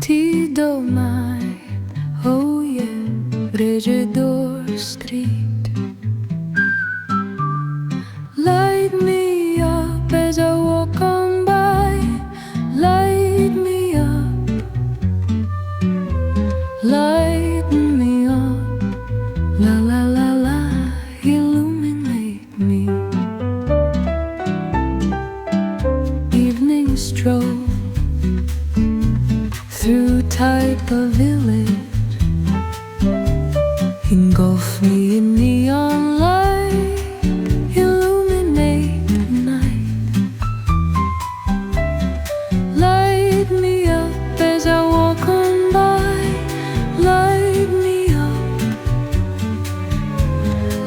Ti don't mind, oh yeah, Regedor Street. Light me up as I walk on by, light me up, light me up, la la la la, illuminate me. Evening stroll through Taipa village, engulf me in neon light, illuminate the night. Light me up as I walk on by, light me up,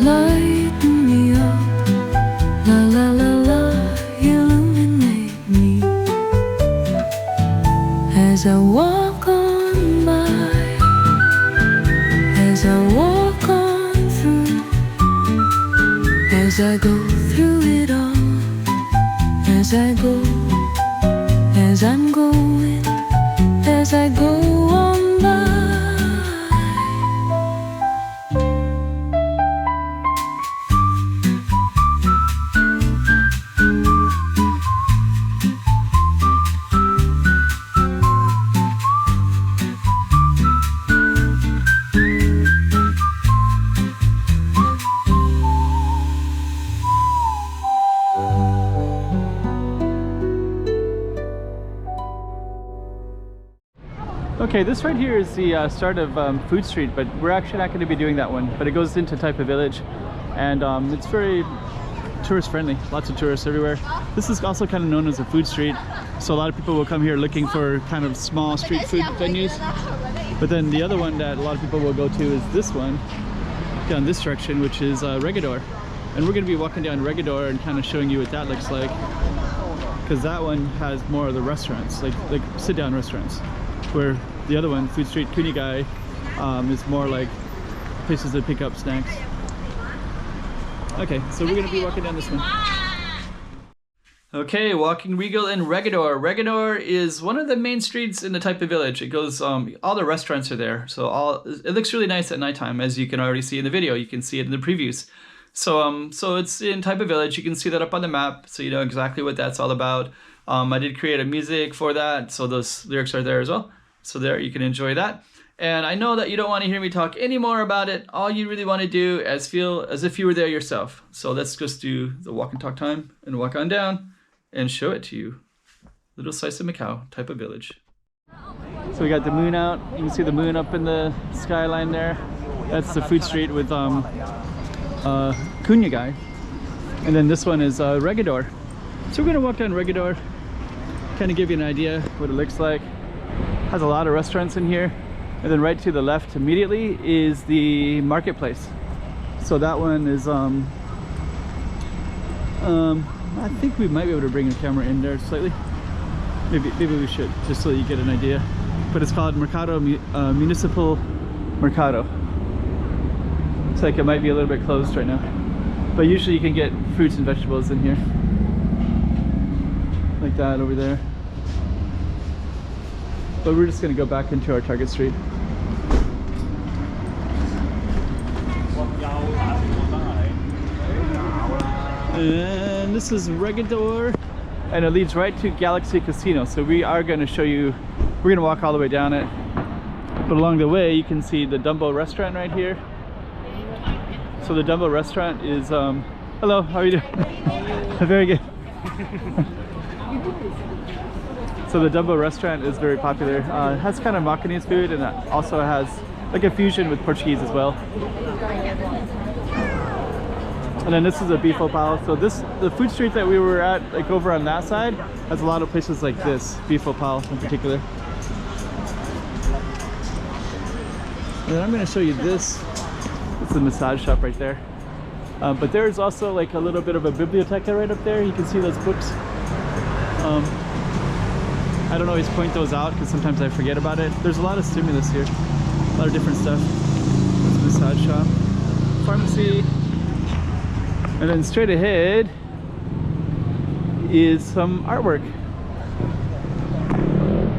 light me up, la la la la, illuminate me. As I walk on by, as I walk on through, as I go through it all, as I go, as I'm going, as I go on by. Okay, this right here is the start of Food Street, but we're actually not going to be doing that one. But it goes into Taipa Village, and it's very tourist friendly. Lots of tourists everywhere. This is also kind of known as a food street, so a lot of people will come here looking for kind of small street food venues. But then the other one that a lot of people will go to is this one down this direction, which is Regedor, and we're going to be walking down Regedor and kind of showing you what that looks like, because that one has more of the restaurants, like sit-down restaurants, where the other one, Food Street culinary, is more like places that pick up snacks. Okay, so we're gonna be walking down this one. Okay, walking Regal in Regedor. Regedor is one of the main streets in the Taipa village. It goes, all the restaurants are there, so it looks really nice at nighttime, as you can already see in the video. You can see it in the previews. So it's in Taipa village. You can see that up on the map, so you know exactly what that's all about. I did create a music for that, so those lyrics are there as well. So there, you can enjoy that. And I know that you don't want to hear me talk any more about it. All you really want to do is feel as if you were there yourself. So let's just do the walk and talk time and walk on down and show it to you. Little slice of Macau, Taipa village. So we got the moon out. You can see the moon up in the skyline there. That's the food street with culinary. And then this one is Regedor. So we're gonna walk down Regedor, kind of give you an idea what it looks like. Has a lot of restaurants in here, and then right to the left immediately is the marketplace. So that one is I think we might be able to bring the camera in there slightly. Maybe we should, just so you get an idea. But it's called Mercado Municipal Mercado. Looks like it might be a little bit closed right now, but usually you can get fruits and vegetables in here, like that over there. But we're just going to go back into our target street. And this is Regedor, and it leads right to Galaxy Casino. So we are going to show you, we're going to walk all the way down it. But along the way, you can see the Dumbo restaurant right here. So the Dumbo restaurant is, hello, how are you doing? Very good. So the Dumbo restaurant is very popular. It has kind of Macanese food, and it also has like a fusion with Portuguese as well. And then this is a bifo pal. So the food street that we were at, like over on that side, has a lot of places like this, bifo pal in particular. And then I'm going to show you this. It's a massage shop right there. But there's also like a little bit of a biblioteca right up there. You can see those books. I don't always point those out because sometimes I forget about it. There's a lot of stimulus here, a lot of different stuff. There's a massage shop, pharmacy, and then straight ahead is some artwork.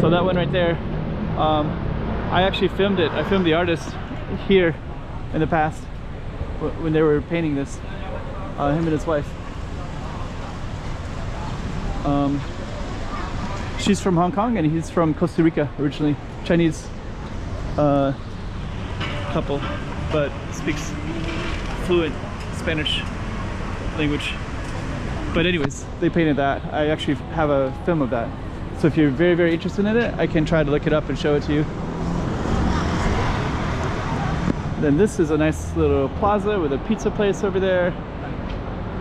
So that one right there I actually filmed it. I filmed the artist here in the past when they were painting this, him and his wife. She's from Hong Kong and he's from Costa Rica originally. Chinese couple, but speaks fluent Spanish language. But anyways, they painted that. I actually have a film of that. So if you're very, very interested in it, I can try to look it up and show it to you. Then this is a nice little plaza with a pizza place over there.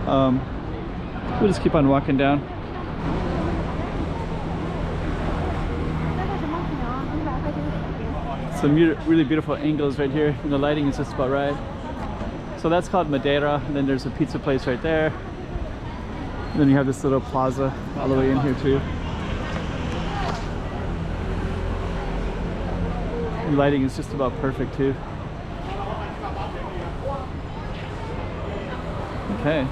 We'll just keep on walking down. Some really beautiful angles right here, and the lighting is just about right. So that's called Madeira, and then there's a pizza place right there. And then you have this little plaza all the way in here too. The lighting is just about perfect too. Okay.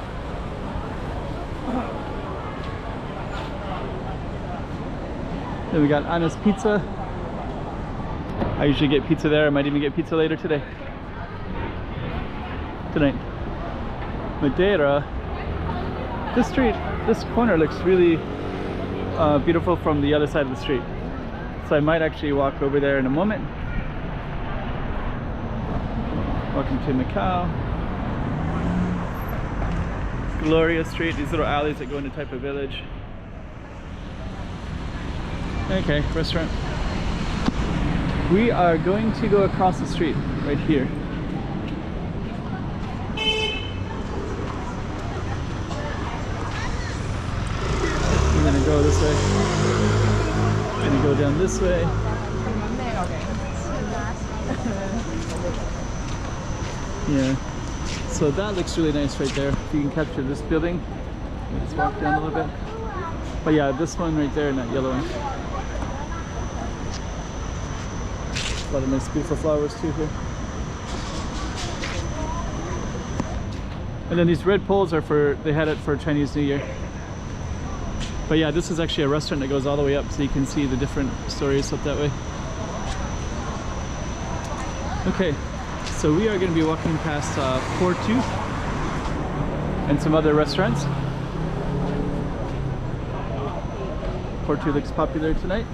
Then we got Anna's Pizza. I usually get pizza there. I might even get pizza later tonight. Madeira. This street, this corner looks really beautiful from the other side of the street. So I might actually walk over there in a moment. Welcome to Macau. Gloria Street, these little alleys that go into Taipa village. Okay, restaurant. We are going to go across the street right here. We're gonna go this way. We're gonna go down this way. Yeah. So that looks really nice right there. If you can capture this building. Let's walk down a little bit. But yeah, this one right there and that yellow one. A lot of nice beautiful flowers too here. And then these red poles are they had it for Chinese New Year. But yeah, this is actually a restaurant that goes all the way up so you can see the different stories up that way. Okay, so we are going to be walking past Portu and some other restaurants. Portu looks popular tonight.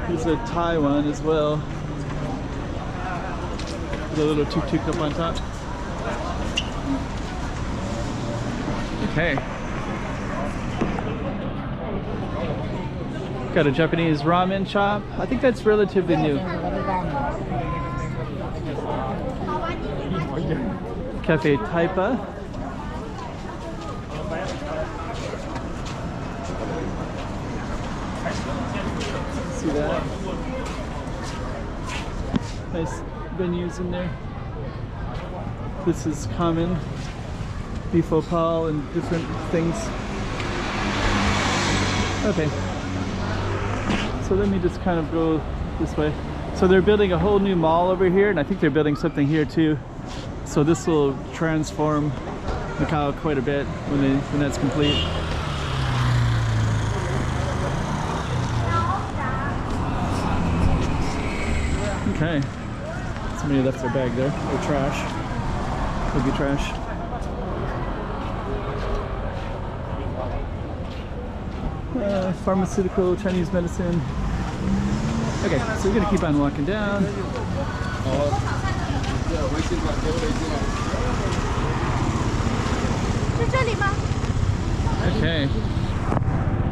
There's a Thai one as well. With a little tuk-tuk up on top. Okay. Got a Japanese ramen shop. I think that's relatively new. Cafe Taipa. See that? Nice venues in there. This is common. Beef opal and different things. Okay. So let me just kind of go this way. So they're building a whole new mall over here, and I think they're building something here too. So this will transform Macau quite a bit when that's complete. Okay. Somebody left their bag there, or trash. Could be trash. Pharmaceutical, Chinese medicine. Okay, so we're gonna keep on walking down. Okay,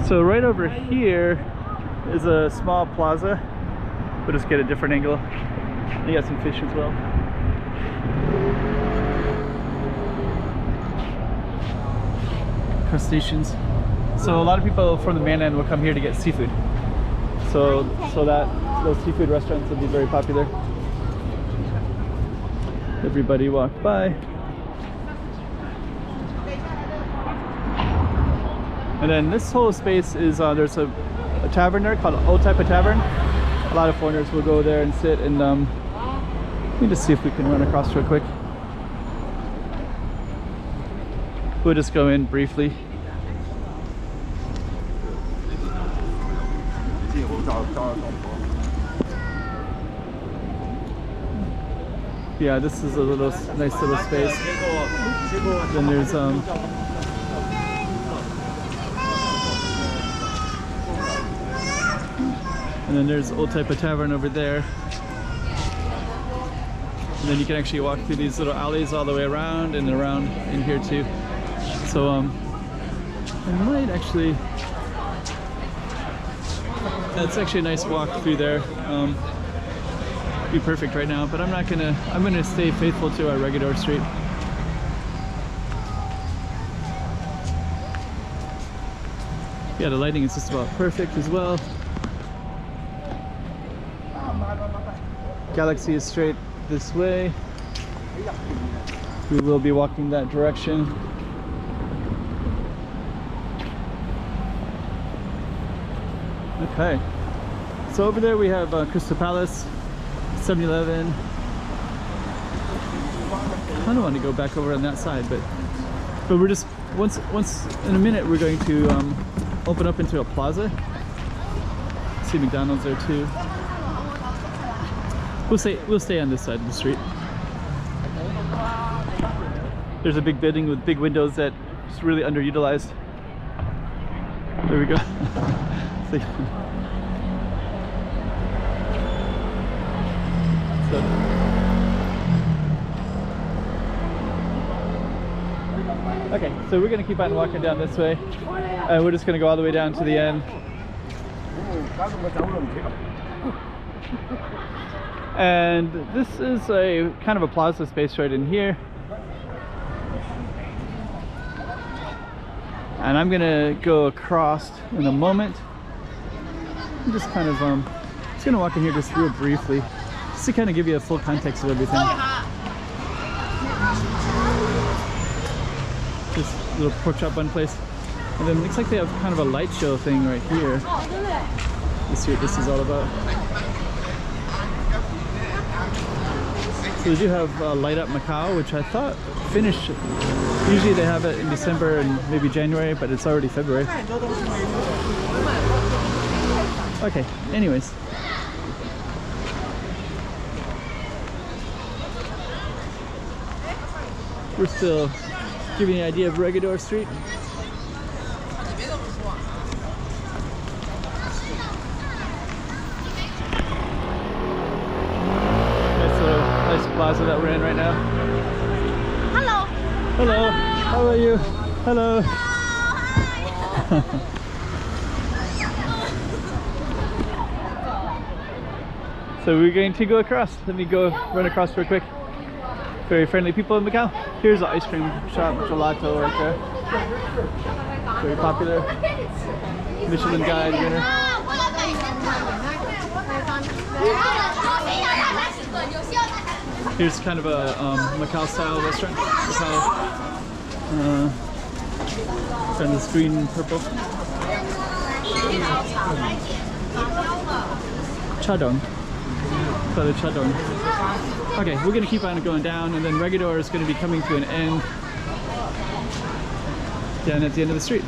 so right over here is a small plaza. We'll just get a different angle. You got some fish as well. Crustaceans. So a lot of people from the mainland will come here to get seafood. So those seafood restaurants will be very popular. Everybody walk by. And then this whole space is there's a tavern there called Taipa Tavern. A lot of foreigners will go there and sit, and let me just see if we can run across real quick. We'll just go in briefly. Yeah, this is a little nice little space. Then there's and then there's Old Taipa Tavern over there. And then you can actually walk through these little alleys all the way around and around in here too. So I might actually, that's actually a nice walk through there. Be perfect right now, but I'm gonna stay faithful to our Regedor Street. Yeah, the lighting is just about perfect as well. Galaxy is straight this way. We will be walking that direction. Okay, so over there we have Crystal Palace, 7-Eleven. I don't want to go back over on that side, but we're just once in a minute we're going to open up into a plaza. See McDonald's there too. We'll stay on this side of the street. There's a big building with big windows that is really underutilized. There we go. Okay, so we're gonna keep on walking down this way. We're just gonna go all the way down to the end. And this is a kind of a plaza space right in here. And I'm gonna go across in a moment. I'm just kind of just gonna walk in here just real briefly, just to kind of give you a full context of everything. This little pork chop bun place. And then it looks like they have kind of a light show thing right here. Let's see what this is all about. So they do have Light Up Macau, which I thought finished. Usually they have it in December and maybe January, but it's already February. Okay, anyways. We're still giving you an idea of Regedor Street. Plaza that we're in right now. Hello. Hello. How are you? Hello. So we're going to go across. Let me go run across real quick. Very friendly people in Macau. Here's an ice cream shop, gelato right there. Very popular. Michelin Guide winner. Here's kind of a Macau style restaurant. Macau, kind of this green and purple. Chadong. Call it Chadong. Okay, we're gonna keep on going down, and then Regedor is gonna be coming to an end down at the end of the street.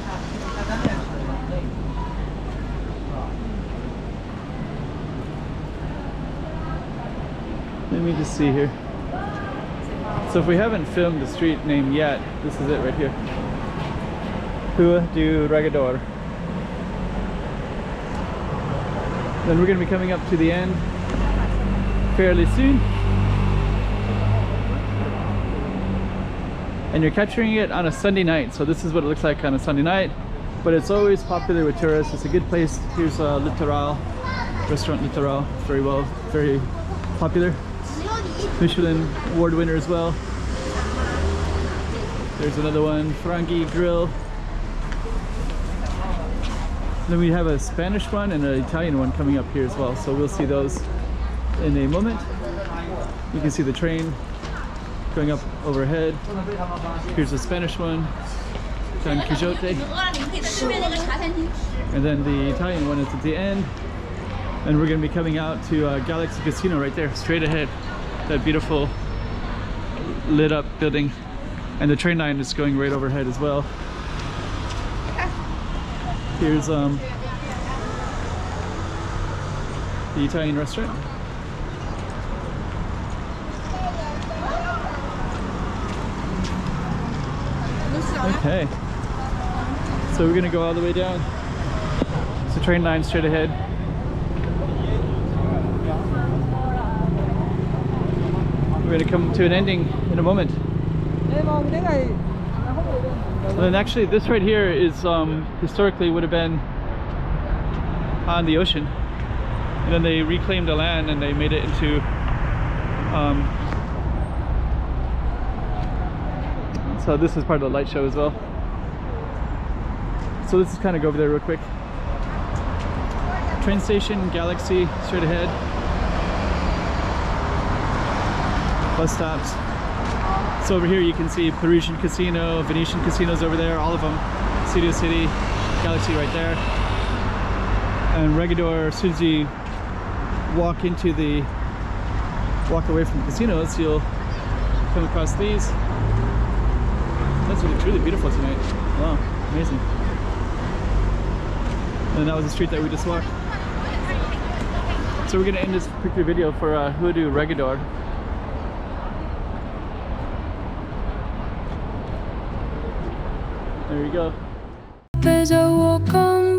Let me just see here. So if we haven't filmed the street name yet, this is it right here. Rua do Regedor. Then we're going to be coming up to the end fairly soon. And you're capturing it on a Sunday night. So this is what it looks like on a Sunday night. But it's always popular with tourists. It's a good place. Here's Littoral, restaurant Littoral. Very popular. Michelin award winner as well. There's another one, Frangi Grill. Then we have a Spanish one and an Italian one coming up here as well. So we'll see those in a moment. You can see the train going up overhead. Here's the Spanish one, Don Quixote. And then the Italian one is at the end. And we're going to be coming out to Galaxy Casino right there, straight ahead. That beautiful lit up building. And the train line is going right overhead as well. the Italian restaurant. Okay, so we're gonna go all the way down. It's a train line straight ahead. We're gonna come to an ending in a moment. And then actually this right here is historically would have been on the ocean, and then they reclaimed the land and they made it into so this is part of the light show as well. So let's just kind of go over there real quick. Train station, Galaxy, straight ahead. Bus stops. So over here you can see Parisian Casino, Venetian casinos over there, all of them. Studio City, Galaxy right there. And Regedor, as soon as you walk away from the casinos, you'll come across these. That's really beautiful tonight. Wow, amazing. And that was the street that we just walked. So we're gonna end this picture video for Hoodoo Regedor. There you go. As I walk on